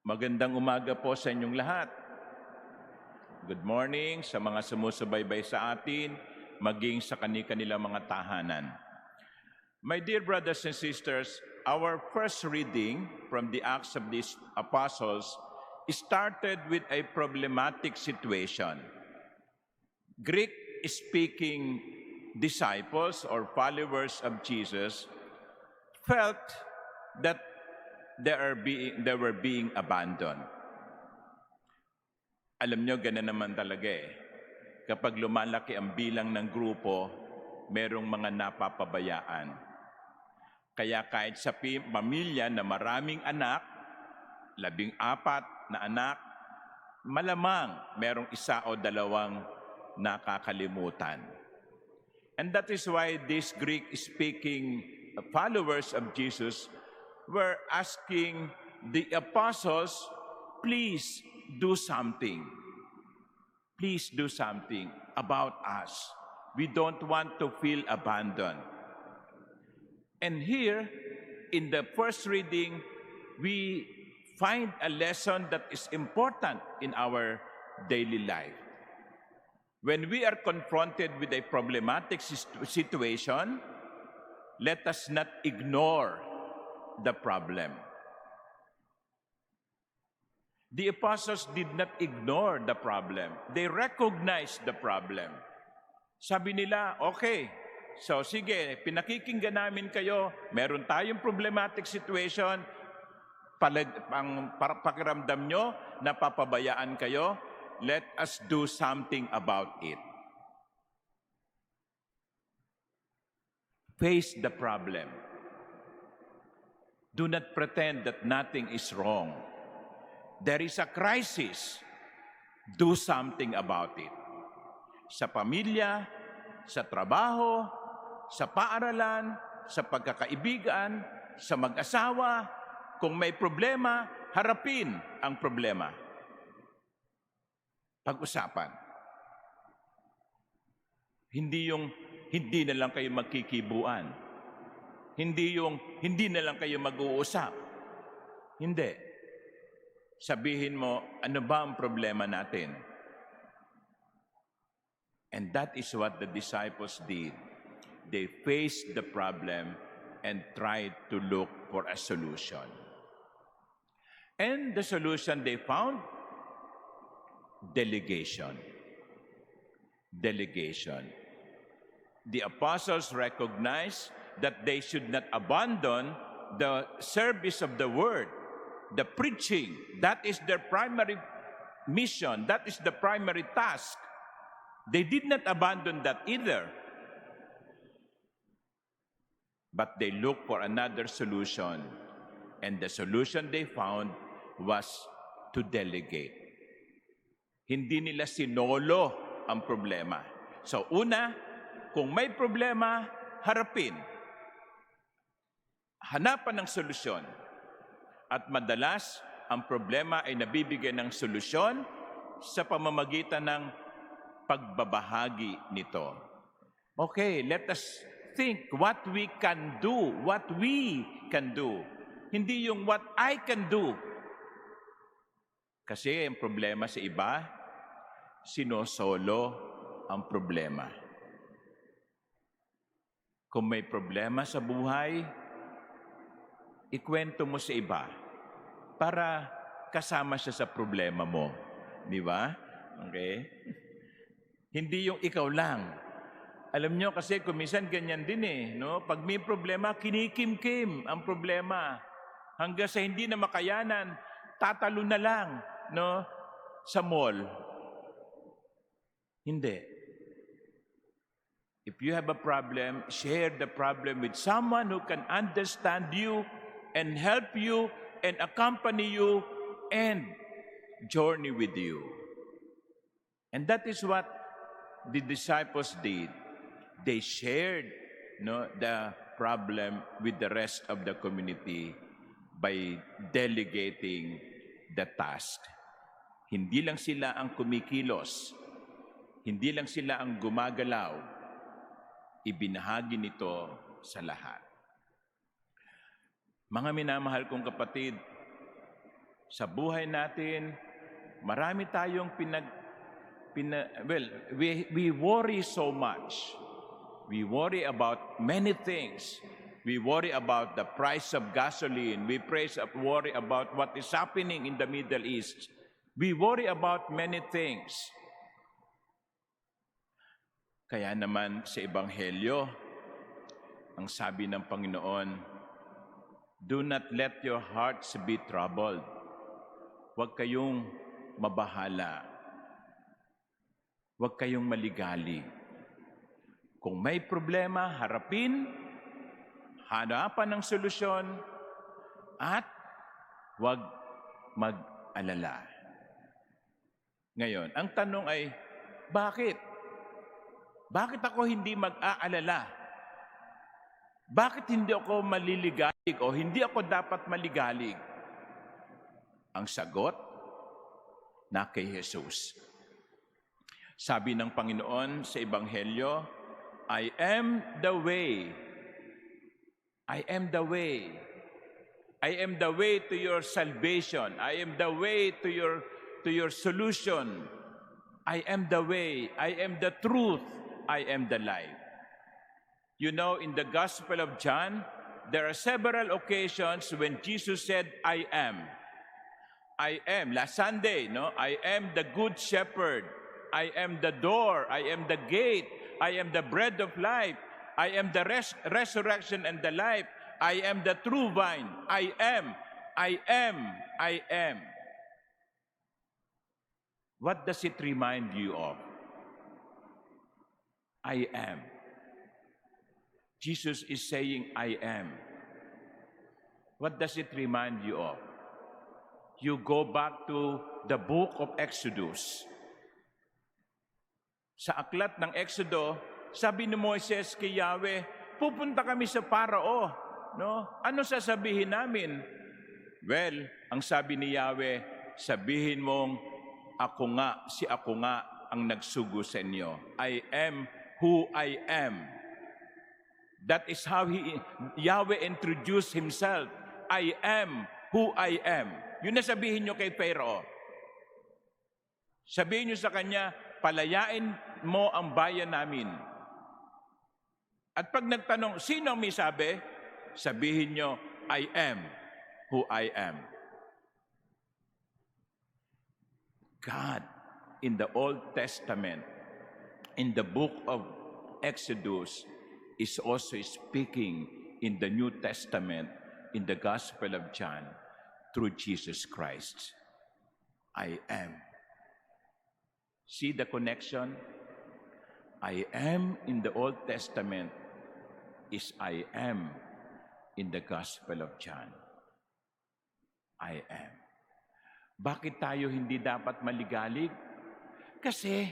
Magandang umaga po sa inyong lahat. Good morning sa mga sumusubaybay sa atin, maging sa kanilang mga tahanan. My dear brothers and sisters, our first reading from the Acts of the Apostles started with a problematic situation. Greek-speaking disciples or followers of Jesus felt that they were being abandoned. Alam nyo, ganun naman talaga eh. Kapag lumalaki ang bilang ng grupo, merong mga napapabayaan. Kaya kahit sa pamilya na maraming anak, 14 na anak, malamang merong isa o dalawang nakakalimutan. And that is why these Greek-speaking followers of Jesus were asking the apostles, please do something. Please do something about us. We don't want to feel abandoned. And here, in the first reading, we find a lesson that is important in our daily life. When we are confronted with a problematic situation, let us not ignore the problem. The apostles did not ignore the problem. They recognized the problem. Sabi nila, okay, so sige, pinakikinggan namin kayo, meron tayong problematic situation, pakiramdam nyo, napapabayaan kayo, let us do something about it. Face the problem. Do not pretend that nothing is wrong. There is a crisis. Do something about it. Sa pamilya, sa trabaho, sa paaralan, sa pagkakaibigan, sa mag-asawa, kung may problema, harapin ang problema. Pag-usapan. Hindi yung hindi na lang kayo magkikibuan. Hindi yung hindi na lang kayo mag-uusap. Hindi. Sabihin mo, ano ba ang problema natin? And that is what the disciples did. They faced the problem and tried to look for a solution. And the solution they found? Delegation. Delegation. The apostles recognized that they should not abandon the service of the word, the preaching. That is their primary mission. That is the primary task. They did not abandon that either. But they looked for another solution. And the solution they found was to delegate. Hindi nila sinolo ang problema. So una, kung may problema, harapin. Hanapan ng solusyon. At madalas, ang problema ay nabibigyan ng solusyon sa pamamagitan ng pagbabahagi nito. Okay, let us think what we can do, what we can do. Hindi yung what I can do. Kasi ang problema sa iba, sinosolo ang problema. Kung may problema sa buhay, ikwento mo sa iba para kasama siya sa problema mo. Di ba? Okay? Hindi yung ikaw lang. Alam nyo kasi kuminsan ganyan din eh. No? Pag may problema, kinikim-kim ang problema. Hanggang sa hindi na makayanan, tatalo na lang no? Sa mall. Hindi. If you have a problem, share the problem with someone who can understand you and help you and accompany you and journey with you. And that is what the disciples did. They shared the problem with the rest of the community by delegating the task. Hindi lang sila ang kumikilos. Hindi lang sila ang gumagalaw. Ibinahagi nito sa lahat. Mga minamahal kong kapatid, Sa buhay natin, marami tayong we worry so much. We worry about many things. We worry about the price of gasoline. We worry about what is happening in the Middle East. We worry about many things. Kaya naman sa Ebanghelyo, ang sabi ng Panginoon, do not let your hearts be troubled. Huwag kayong mabahala. Huwag kayong maligalig. Kung may problema, harapin, hanapan ng solusyon, at huwag mag-alala. Ngayon, ang tanong ay, bakit? Bakit ako hindi mag-aalala? Bakit hindi ako maliligalig o hindi ako dapat maligalig? Ang sagot, na kay Jesus. Sabi ng Panginoon sa Ebanghelyo, I am the way. I am the way. I am the way to your salvation. I am the way to your solution. I am the way. I am the truth. I am the life. You know, in the Gospel of John, there are several occasions when Jesus said, I am. I am. Last Sunday, no? I am the good shepherd. I am the door. I am the gate. I am the bread of life. I am the resurrection and the life. I am the true vine. I am. I am. I am. What does it remind you of? I am. Jesus is saying, I am. What does it remind you of? You go back to the book of Exodus. Sa aklat ng Exodo, sabi ni Moises kay Yahweh, pupunta kami sa Parao. No? Ano sasabihin namin? Well, ang sabi ni Yahweh, sabihin mong, ako nga ang nagsugo sa inyo. I am who I am. That is how Yahweh introduced Himself. I am who I am. Yun na sabihin nyo kay Pharaoh. Sabihin nyo sa kanya, palayain mo ang bayan namin. At pag nagtanong, sino ang may sabi? Sabihin nyo, I am who I am. God, in the Old Testament, in the book of Exodus, is also speaking in the New Testament, in the Gospel of John, through Jesus Christ. I am. See the connection? I am in the Old Testament is I am in the Gospel of John. I am. Bakit tayo hindi dapat maligalig? Kasi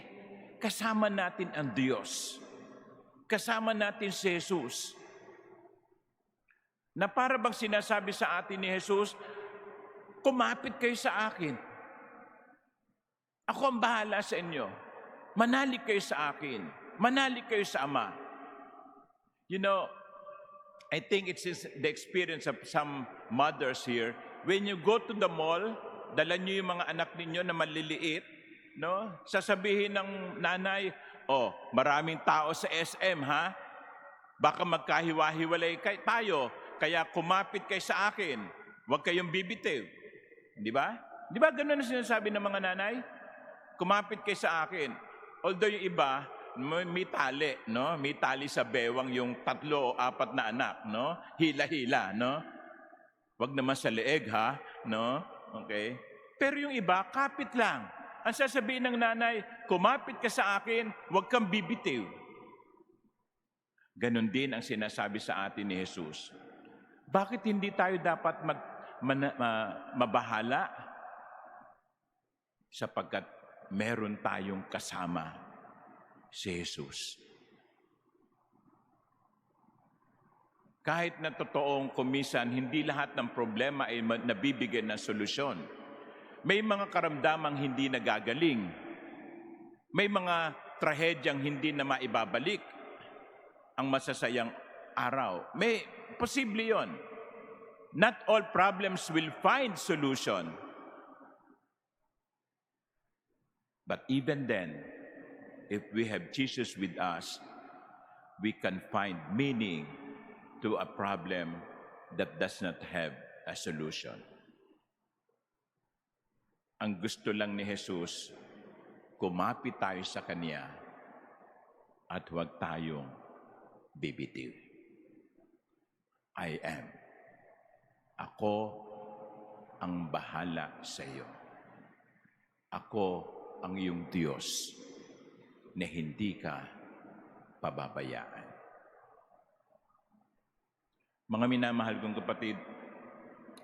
kasama natin ang Diyos. Kasama natin si Jesus. Na para bang sinasabi sa atin ni Jesus, kumapit kayo sa akin. Ako ang bahala sa inyo. Manalig kayo sa akin. Manalig kayo sa Ama. You know, I think it's the experience of some mothers here. When you go to the mall, dala niyo yung mga anak ninyo na maliliit, no? Sasabihin ng nanay, oh, maraming tao sa SM, ha? Baka magkahiwa-hiwalay tayo, kaya kumapit kayo sa akin. Huwag kayong bibitiw. Di ba? Di ba ganun ang sinasabi ng mga nanay? Kumapit kayo sa akin. Although yung iba, may tali, no? May tali sa bewang yung 3 o 4 na anak, no? Hila-hila, no? Wag naman sa leeg, ha? No? Okay? Pero yung iba, kapit lang. Ang sasabihin ng nanay, kumapit ka sa akin, huwag kang bibitiw. Ganon din ang sinasabi sa atin ni Jesus. Bakit hindi tayo dapat mabahala? Sapagkat meron tayong kasama si Jesus. Kahit na totoong kumisan, hindi lahat ng problema ay nabibigyan ng solusyon. May mga karamdamang hindi nagagaling. May mga trahedyang hindi na maibabalik ang masasayang araw. May posible yon. Not all problems will find solution. But even then, if we have Jesus with us, we can find meaning to a problem that does not have a solution. Ang gusto lang ni Jesus, kumapit tayo sa Kanya at huwag tayong bibitiw. I am. Ako ang bahala sa iyo. Ako ang iyong Diyos na hindi ka pababayaan. Mga minamahal kong kapatid,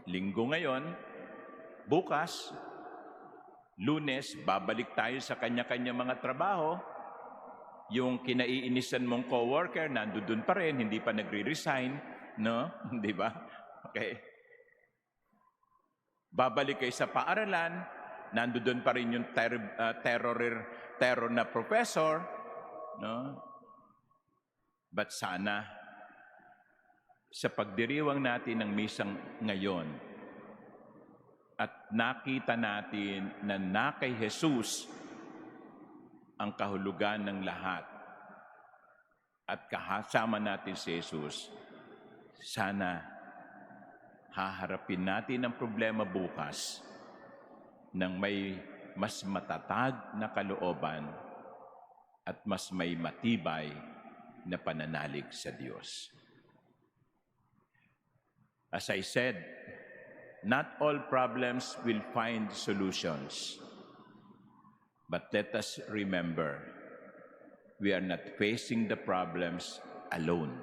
linggo ngayon, bukas, Lunes, babalik tayo sa kanya-kanya mga trabaho. Yung kinaiinisan mong coworker, nandoon pa rin, hindi pa nagre-resign, no? Di ba? Okay. Babalik kayo sa paaralan, nandoon pa rin yung terror na professor, no? But sana, sa pagdiriwang natin ng misang ngayon, at nakita natin na kay Jesus ang kahulugan ng lahat, at kasama natin si Jesus, sana haharapin natin ang problema bukas ng may mas matatag na kalooban at mas may matibay na pananalig sa Diyos. As I said, not all problems will find solutions. But let us remember, we are not facing the problems alone.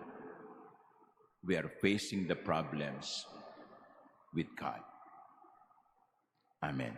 We are facing the problems with God. Amen.